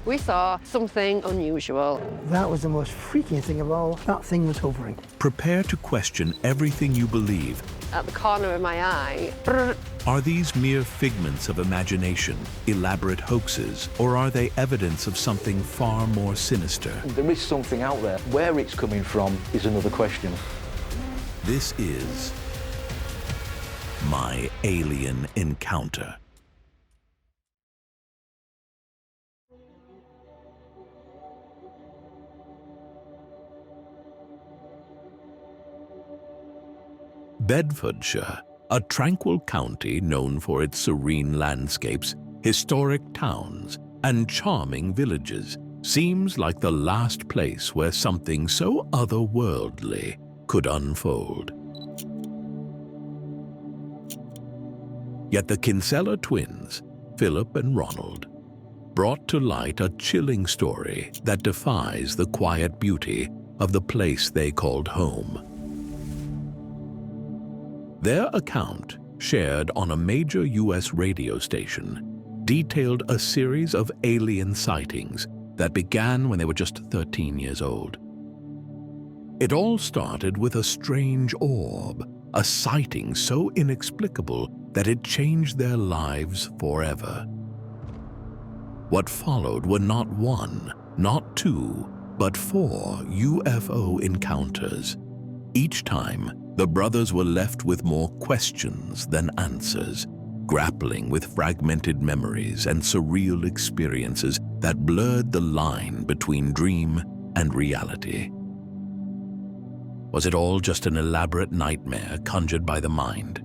We saw something unusual. That was the most freaking thing of all. That thing was hovering. Prepare to question everything you believe. At the corner of my eye, brrr. Are these mere figments of imagination, elaborate hoaxes, or are they evidence of something far more sinister? There is something out there. Where it's coming from is another question. This is My Alien Encounter. Bedfordshire, a tranquil county known for its serene landscapes, historic towns, and charming villages, seems like the last place where something so otherworldly could unfold. Yet the Kinsella twins, Philip and Ronald, brought to light a chilling story that defies the quiet beauty of the place they called home. Their account, shared on a major U.S. radio station, detailed a series of alien sightings that began when they were just 13 years old. It all started with a strange orb, a sighting so inexplicable that it changed their lives forever. What followed were not one, not two, but 4 UFO encounters. Each time, the brothers were left with more questions than answers, grappling with fragmented memories and surreal experiences that blurred the line between dream and reality. Was it all just an elaborate nightmare conjured by the mind?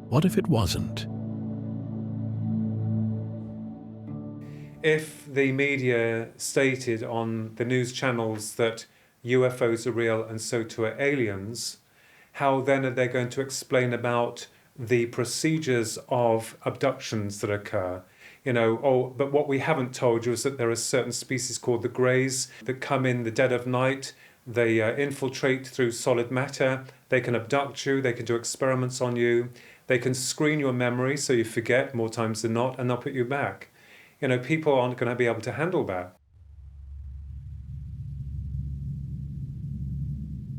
What if it wasn't? If the media stated on the news channels that UFOs are real and so too are aliens, how then are they going to explain about the procedures of abductions that occur? But what we haven't told you is that there are certain species called the greys that come in the dead of night. They infiltrate through solid matter. They can abduct you. They can do experiments on you. They can screen your memory so you forget more times than not, and they'll put you back. People aren't going to be able to handle that.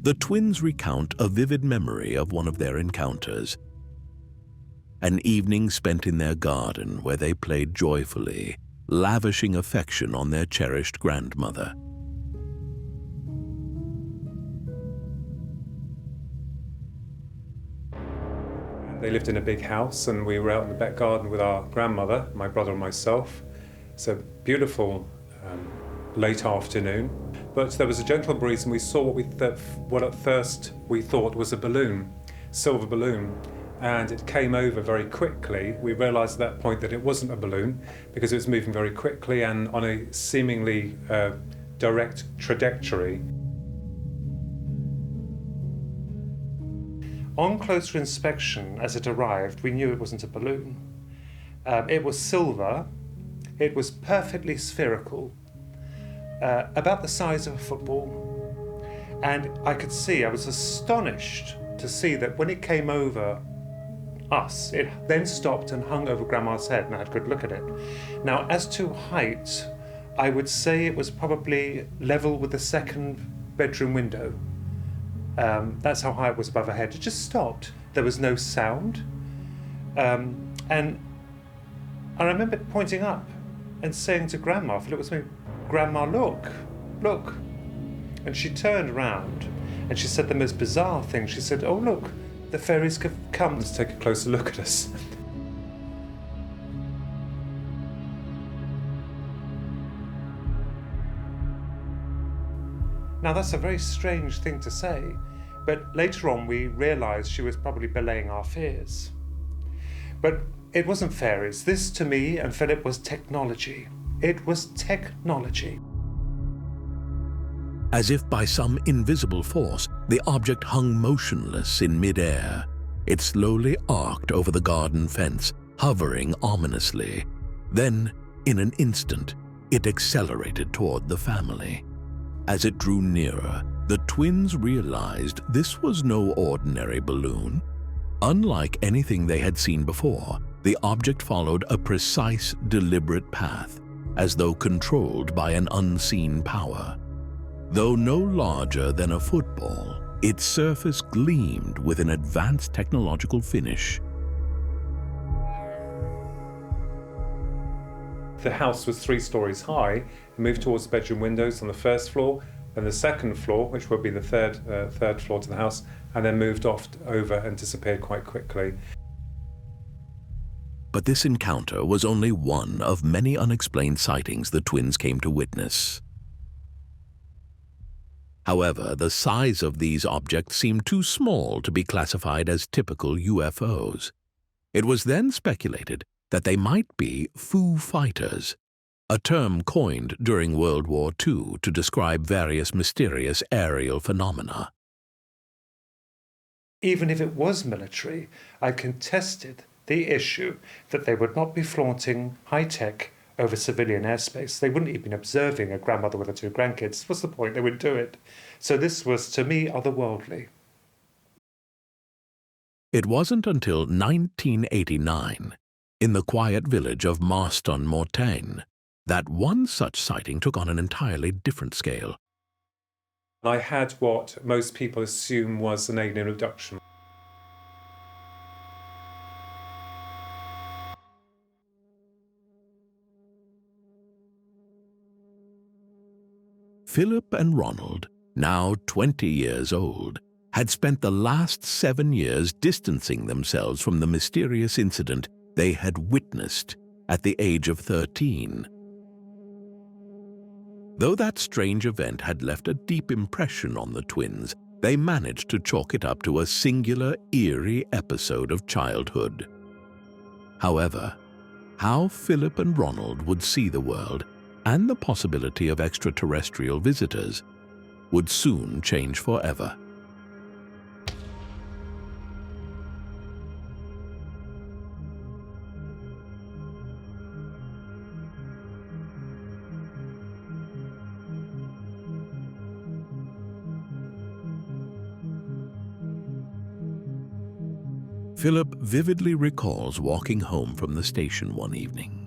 The twins recount a vivid memory of one of their encounters. An evening spent in their garden where they played joyfully, lavishing affection on their cherished grandmother. They lived in a big house and we were out in the back garden with our grandmother, my brother and myself. It's a beautiful late afternoon. But there was a gentle breeze and we saw what at first we thought was a balloon, silver balloon. And it came over very quickly. We realised at that point that it wasn't a balloon because it was moving very quickly and on a seemingly direct trajectory. On closer inspection, as it arrived, we knew it wasn't a balloon. It was silver. It was perfectly spherical, about the size of a football. And I was astonished to see that when it came over us, it then stopped and hung over Grandma's head and I had a good look at it. Now, as to height, I would say it was probably level with the second bedroom window. That's how high it was above her head. It just stopped. There was no sound. And I remember pointing up and saying to Grandma, Philip was saying, "Grandma, look." And she turned around and she said the most bizarre thing. She said, "Oh, look, the fairies have come to take a closer look at us." Now, that's a very strange thing to say, but later on we realised she was probably belaying our fears. But it wasn't fairies. This, to me and Philip, was technology. It was technology. As if by some invisible force, the object hung motionless in mid-air. It slowly arced over the garden fence, hovering ominously. Then, in an instant, it accelerated toward the family. As it drew nearer, the twins realized this was no ordinary balloon. Unlike anything they had seen before, the object followed a precise, deliberate path, as though controlled by an unseen power. Though no larger than a football, its surface gleamed with an advanced technological finish. The house was 3 stories high. It moved towards the bedroom windows on the first floor, then the second floor, which would be the third floor to the house, and then moved off over and disappeared quite quickly. But this encounter was only one of many unexplained sightings the twins came to witness. However, the size of these objects seemed too small to be classified as typical UFOs. It was then speculated that they might be Foo Fighters, a term coined during World War II to describe various mysterious aerial phenomena. Even if it was military, I contested the issue that they would not be flaunting high-tech over civilian airspace. They wouldn't even be observing a grandmother with her 2 grandkids. What's the point? They would do it. So this was, to me, otherworldly. It wasn't until 1989, in the quiet village of Marston-Mortagne, that one such sighting took on an entirely different scale. I had what most people assume was an alien abduction. Philip and Ronald, now 20 years old, had spent the last 7 years distancing themselves from the mysterious incident they had witnessed at the age of 13. Though that strange event had left a deep impression on the twins, they managed to chalk it up to a singular, eerie episode of childhood. However, how Philip and Ronald would see the world and the possibility of extraterrestrial visitors would soon change forever. Philip vividly recalls walking home from the station one evening.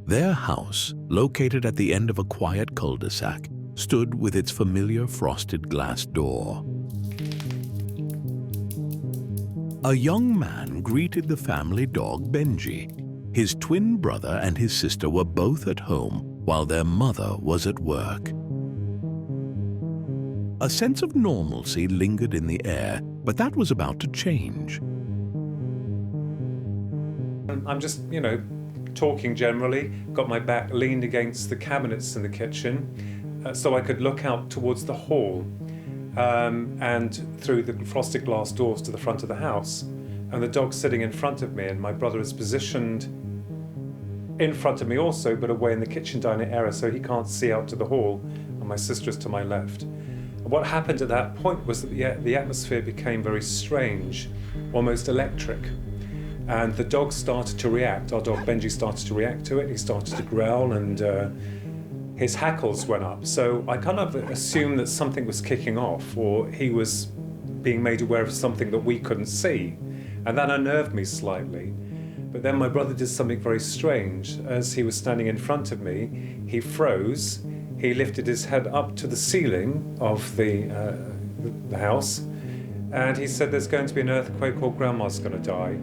Their house, located at the end of a quiet cul-de-sac, stood with its familiar frosted glass door. A young man greeted the family dog Benji. His twin brother and his sister were both at home while their mother was at work. A sense of normalcy lingered in the air, but that was about to change. I'm just, talking generally, got my back leaned against the cabinets in the kitchen so I could look out towards the hall and through the frosted glass doors to the front of the house. And the dog's sitting in front of me, and my brother is positioned in front of me also, but away in the kitchen dining area, so he can't see out to the hall, and my sister is to my left. What happened at that point was that the atmosphere became very strange, almost electric. And the dog started to react. Our dog Benji started to react to it. He started to growl, and his hackles went up. So I kind of assumed that something was kicking off, or he was being made aware of something that we couldn't see. And that unnerved me slightly. But then my brother did something very strange. As he was standing in front of me, he froze. He lifted his head up to the ceiling of the house, and he said, "There's going to be an earthquake, or Grandma's going to die."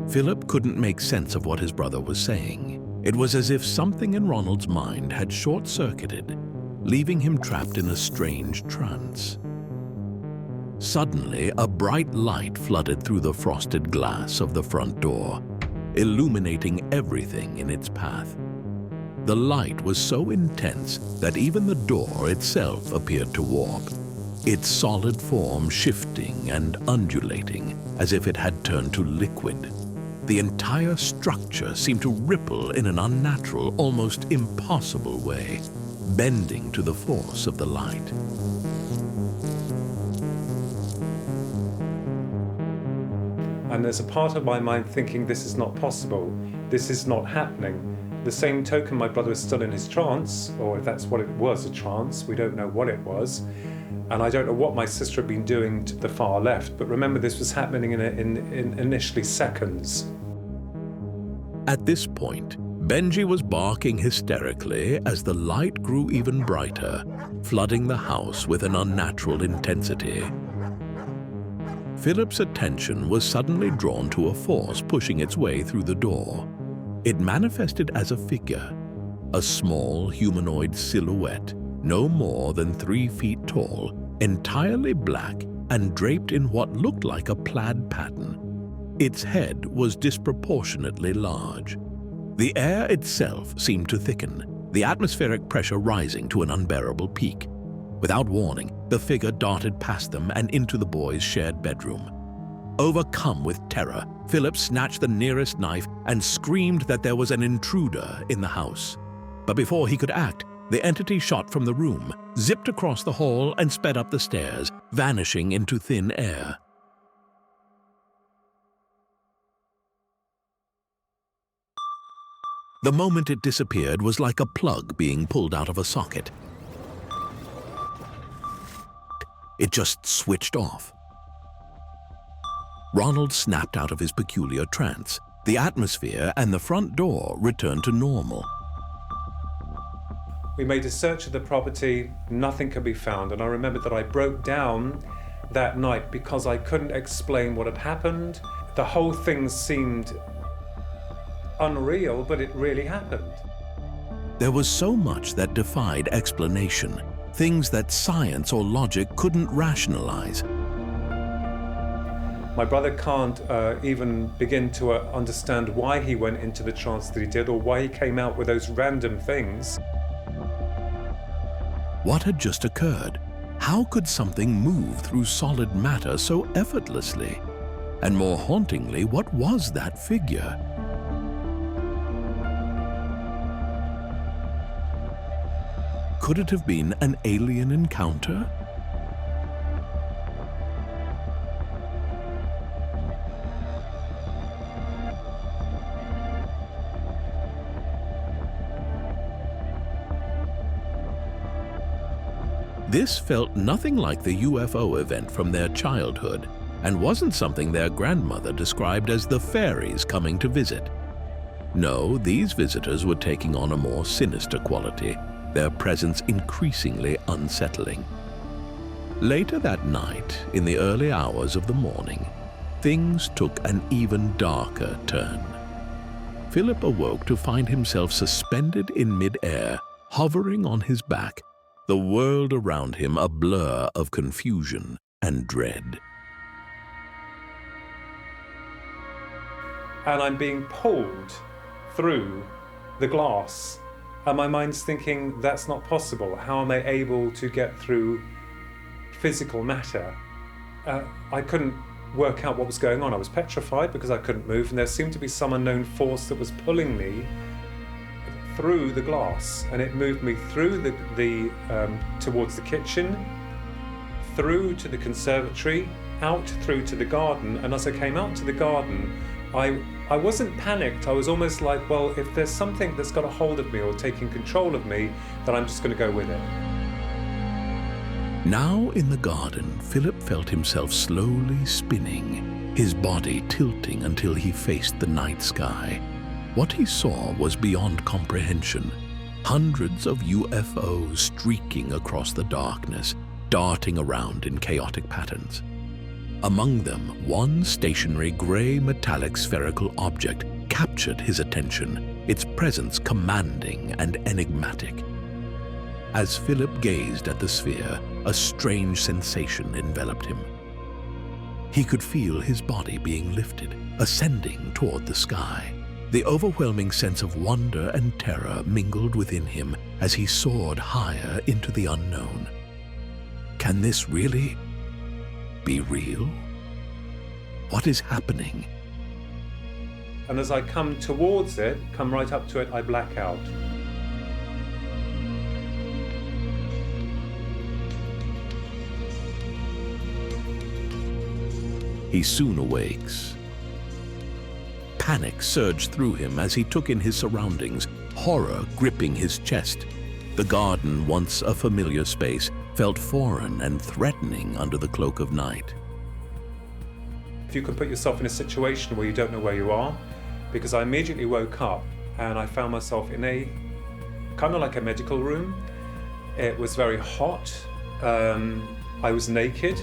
Philip couldn't make sense of what his brother was saying. It was as if something in Ronald's mind had short-circuited, leaving him trapped in a strange trance. Suddenly, a bright light flooded through the frosted glass of the front door, illuminating everything in its path. The light was so intense that even the door itself appeared to warp, its solid form shifting and undulating as if it had turned to liquid. The entire structure seemed to ripple in an unnatural, almost impossible way, bending to the force of the light. And there's a part of my mind thinking, this is not possible, this is not happening. The same token, my brother is still in his trance, or if that's what it was, a trance, we don't know what it was. And I don't know what my sister had been doing to the far left, but remember, this was happening in initially seconds. At this point, Benji was barking hysterically as the light grew even brighter, flooding the house with an unnatural intensity. Philip's attention was suddenly drawn to a force pushing its way through the door. It manifested as a figure, a small humanoid silhouette, no more than 3 feet tall, entirely black and draped in what looked like a plaid pattern. Its head was disproportionately large. The air itself seemed to thicken, the atmospheric pressure rising to an unbearable peak. Without warning, the figure darted past them and into the boys' shared bedroom. Overcome with terror, Philip snatched the nearest knife and screamed that there was an intruder in the house. But before he could act, the entity shot from the room, zipped across the hall, and sped up the stairs, vanishing into thin air. The moment it disappeared was like a plug being pulled out of a socket. It just switched off. Ronald snapped out of his peculiar trance. The atmosphere and the front door returned to normal. We made a search of the property, nothing could be found, and I remember that I broke down that night because I couldn't explain what had happened. The whole thing seemed unreal, but it really happened. There was so much that defied explanation, things that science or logic couldn't rationalize. My brother can't even begin to understand why he went into the trance that he did, or why he came out with those random things. What had just occurred? How could something move through solid matter so effortlessly? And more hauntingly, what was that figure? Could it have been an alien encounter? This felt nothing like the UFO event from their childhood, and wasn't something their grandmother described as the fairies coming to visit. No, these visitors were taking on a more sinister quality, their presence increasingly unsettling. Later that night, in the early hours of the morning, things took an even darker turn. Philip awoke to find himself suspended in mid-air, hovering on his back, the world around him a blur of confusion and dread. And I'm being pulled through the glass, and my mind's thinking, that's not possible. How am I able to get through physical matter? I couldn't work out what was going on. I was petrified because I couldn't move, and there seemed to be some unknown force that was pulling me through the glass, and it moved me through the towards the kitchen, through to the conservatory, out through to the garden. And as I came out to the garden, I wasn't panicked. I was almost like, well, if there's something that's got a hold of me or taking control of me, then I'm just going to go with it. Now in the garden, Philip felt himself slowly spinning, his body tilting until he faced the night sky. What he saw was beyond comprehension. Hundreds of UFOs streaking across the darkness, darting around in chaotic patterns. Among them, one stationary gray metallic spherical object captured his attention, its presence commanding and enigmatic. As Philip gazed at the sphere, a strange sensation enveloped him. He could feel his body being lifted, ascending toward the sky. The overwhelming sense of wonder and terror mingled within him as he soared higher into the unknown. Can this really be real? What is happening? And as I come towards it, come right up to it, I black out. He soon awakes. Panic surged through him as he took in his surroundings, horror gripping his chest. The garden, once a familiar space, felt foreign and threatening under the cloak of night. If you can put yourself in a situation where you don't know where you are, because I immediately woke up and I found myself in a kind of like a medical room. It was very hot. I was naked.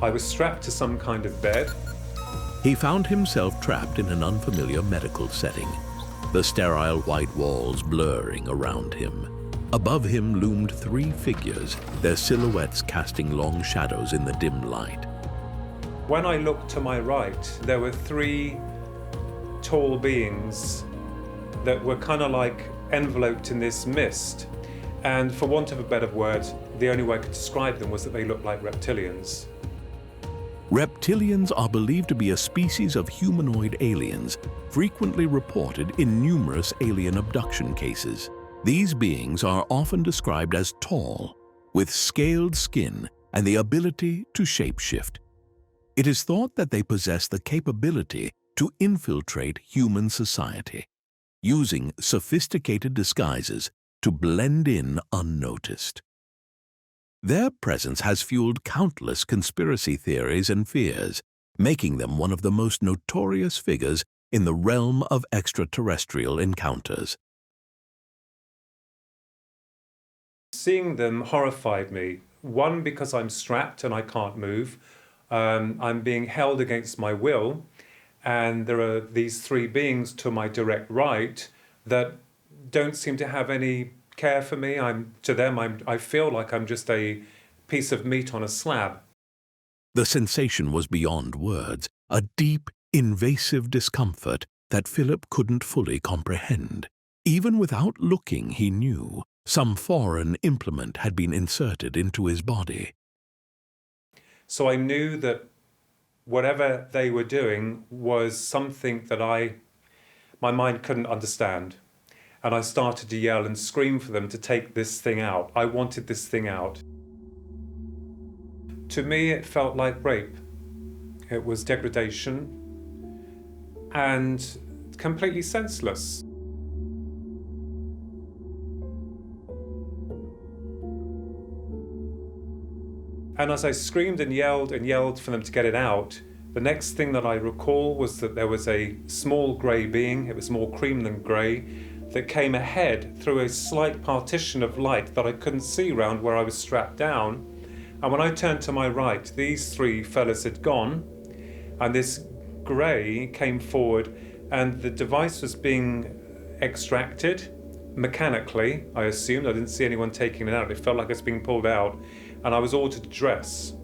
I was strapped to some kind of bed. He found himself trapped in an unfamiliar medical setting, the sterile white walls blurring around him. Above him loomed three figures, their silhouettes casting long shadows in the dim light. When I looked to my right, there were three tall beings that were kind of like enveloped in this mist. And for want of a better word, the only way I could describe them was that they looked like reptilians. Reptilians are believed to be a species of humanoid aliens, frequently reported in numerous alien abduction cases. These beings are often described as tall, with scaled skin and the ability to shapeshift. It is thought that they possess the capability to infiltrate human society, using sophisticated disguises to blend in unnoticed. Their presence has fueled countless conspiracy theories and fears, making them one of the most notorious figures in the realm of extraterrestrial encounters. Seeing them horrified me. One, because I'm strapped and I can't move. I'm being held against my will, and there are these three beings to my direct right that don't seem to have any care for me. I feel like I'm just a piece of meat on a slab. The sensation was beyond words, a deep, invasive discomfort that Philip couldn't fully comprehend. Even without looking, he knew some foreign implement had been inserted into his body. So I knew that whatever they were doing was something that my mind couldn't understand. And I started to yell and scream for them to take this thing out. I wanted this thing out. To me, it felt like rape. It was degradation and completely senseless. And as I screamed and yelled for them to get it out, the next thing that I recall was that there was a small grey being, it was more cream than grey, that came ahead through a slight partition of light that I couldn't see round where I was strapped down. And when I turned to my right, these three fellas had gone, and this grey came forward, and the device was being extracted mechanically, I assumed. I didn't see anyone taking it out. It felt like it was being pulled out, and I was ordered to dress.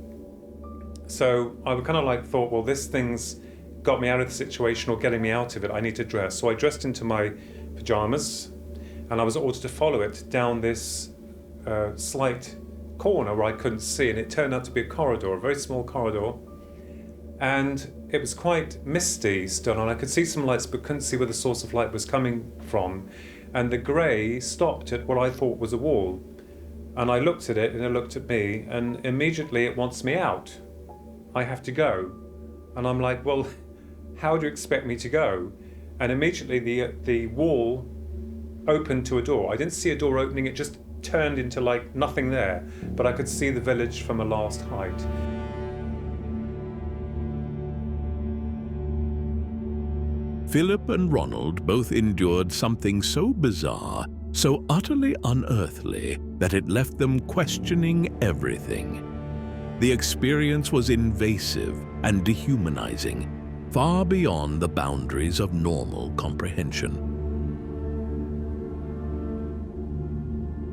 So I kind of like thought, well, this thing's got me out of the situation or getting me out of it. I need to dress. So I dressed into my pajamas, and I was ordered to follow it down this slight corner where I couldn't see, and it turned out to be a corridor, a very small corridor, and it was quite misty still, and I could see some lights but couldn't see where the source of light was coming from. And the grey stopped at what I thought was a wall, and I looked at it and it looked at me, and immediately it wants me out. I have to go. And I'm like, well, how do you expect me to go? And immediately the wall opened to a door. I didn't see a door opening, it just turned into like nothing there, but I could see the village from a last height. Philip and Ronald both endured something so bizarre, so utterly unearthly, that it left them questioning everything. The experience was invasive and dehumanizing, far beyond the boundaries of normal comprehension.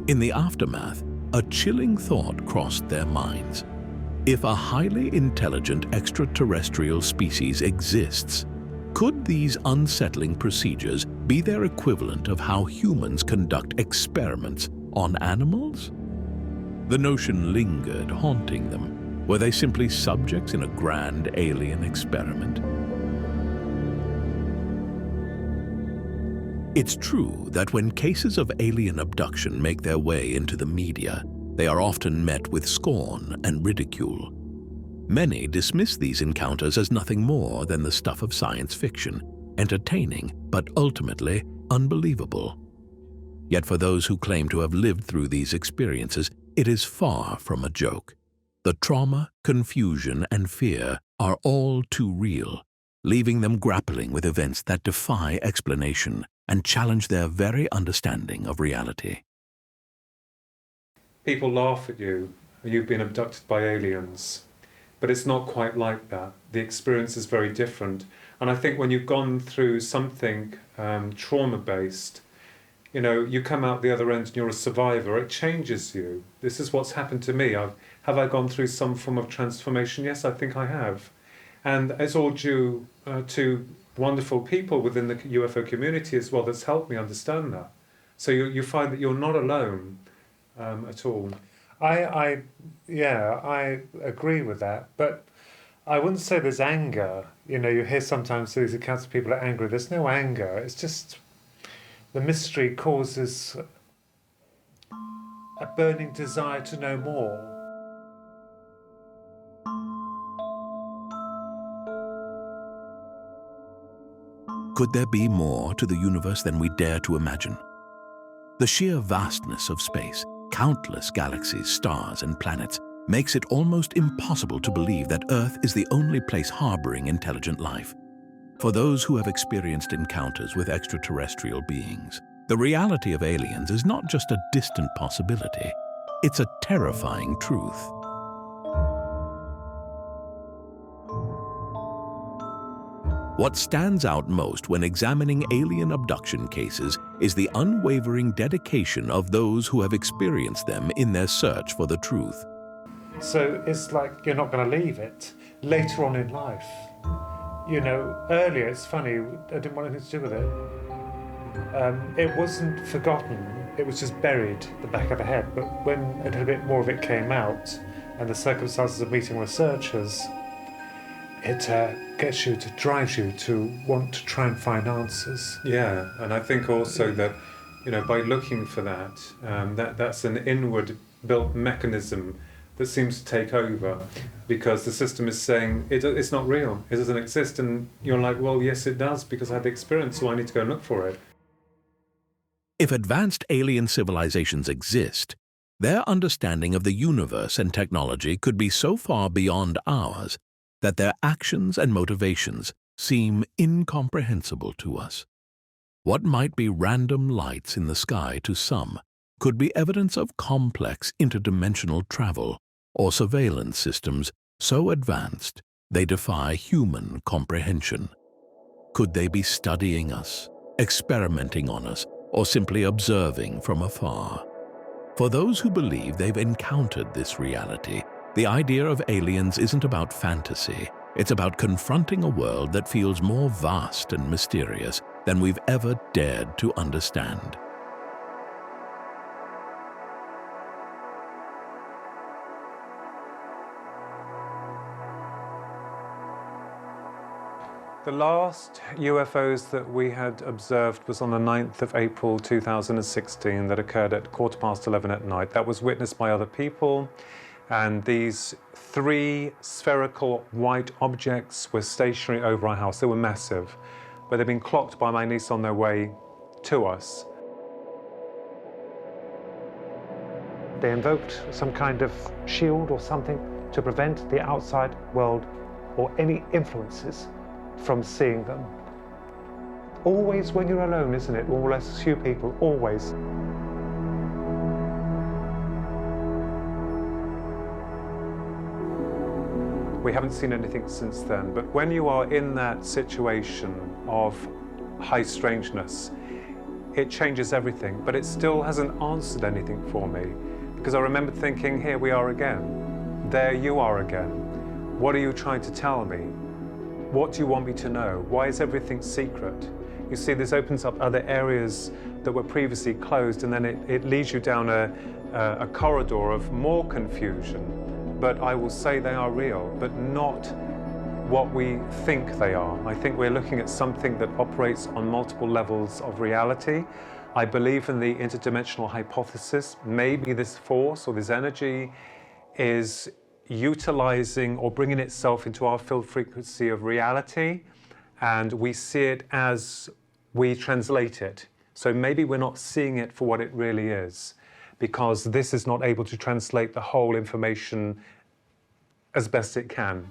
In the aftermath, a chilling thought crossed their minds. If a highly intelligent extraterrestrial species exists, could these unsettling procedures be their equivalent of how humans conduct experiments on animals? The notion lingered, haunting them. Were they simply subjects in a grand alien experiment? It's true that when cases of alien abduction make their way into the media, they are often met with scorn and ridicule. Many dismiss these encounters as nothing more than the stuff of science fiction, entertaining but ultimately unbelievable. Yet for those who claim to have lived through these experiences, it is far from a joke. The trauma, confusion, and fear are all too real, leaving them grappling with events that defy explanation and challenge their very understanding of reality. People laugh at you, you've been abducted by aliens, but it's not quite like that. The experience is very different. And I think when you've gone through something trauma-based, you know, you come out the other end and you're a survivor, it changes you. This is what's happened to me. Have I gone through some form of transformation? Yes, I think I have. And it's all due to wonderful people within the UFO community as well that's helped me understand that. So you find that you're not alone at all. I agree with that, but I wouldn't say there's anger. You know, you hear sometimes these accounts of people are angry. There's no anger. It's just the mystery causes a burning desire to know more. Could there be more to the universe than we dare to imagine? The sheer vastness of space, countless galaxies, stars, and planets, makes it almost impossible to believe that Earth is the only place harboring intelligent life. For those who have experienced encounters with extraterrestrial beings, the reality of aliens is not just a distant possibility, it's a terrifying truth. What stands out most when examining alien abduction cases is the unwavering dedication of those who have experienced them in their search for the truth. So it's like you're not going to leave it later on in life. You know, earlier, it's funny, I didn't want anything to do with it. It wasn't forgotten, it was just buried at the back of the head. But when a little bit more of it came out, and the circumstances of meeting researchers, it drives you to want to try and find answers. Yeah, and I think also that, you know, by looking for that, that's an inward built mechanism that seems to take over, because the system is saying it's not real, it doesn't exist, and you're like, well, yes, it does, because I had the experience, so I need to go and look for it. If advanced alien civilizations exist, their understanding of the universe and technology could be so far beyond ours that their actions and motivations seem incomprehensible to us. What might be random lights in the sky to some could be evidence of complex interdimensional travel or surveillance systems so advanced they defy human comprehension. Could they be studying us, experimenting on us, or simply observing from afar? For those who believe they've encountered this reality, the idea of aliens isn't about fantasy. It's about confronting a world that feels more vast and mysterious than we've ever dared to understand. The last UFOs that we had observed was on the 9th of April 2016 that occurred at 11:15 at night. That was witnessed by other people, and these 3 spherical white objects were stationary over our house. They were massive, but they'd been clocked by my niece on their way to us. They invoked some kind of shield or something to prevent the outside world or any influences from seeing them. Always when you're alone, isn't it? Or less few people, always. We haven't seen anything since then, but when you are in that situation of high strangeness, it changes everything, but it still hasn't answered anything for me, because I remember thinking, here we are again. There you are again. What are you trying to tell me? What do you want me to know? Why is everything secret? You see, this opens up other areas that were previously closed, and then it leads you down a corridor of more confusion. But I will say they are real, but not what we think they are. I think we're looking at something that operates on multiple levels of reality. I believe in the interdimensional hypothesis. Maybe this force or this energy is utilizing or bringing itself into our field frequency of reality, and we see it as we translate it. So maybe we're not seeing it for what it really is, because this is not able to translate the whole information as best it can.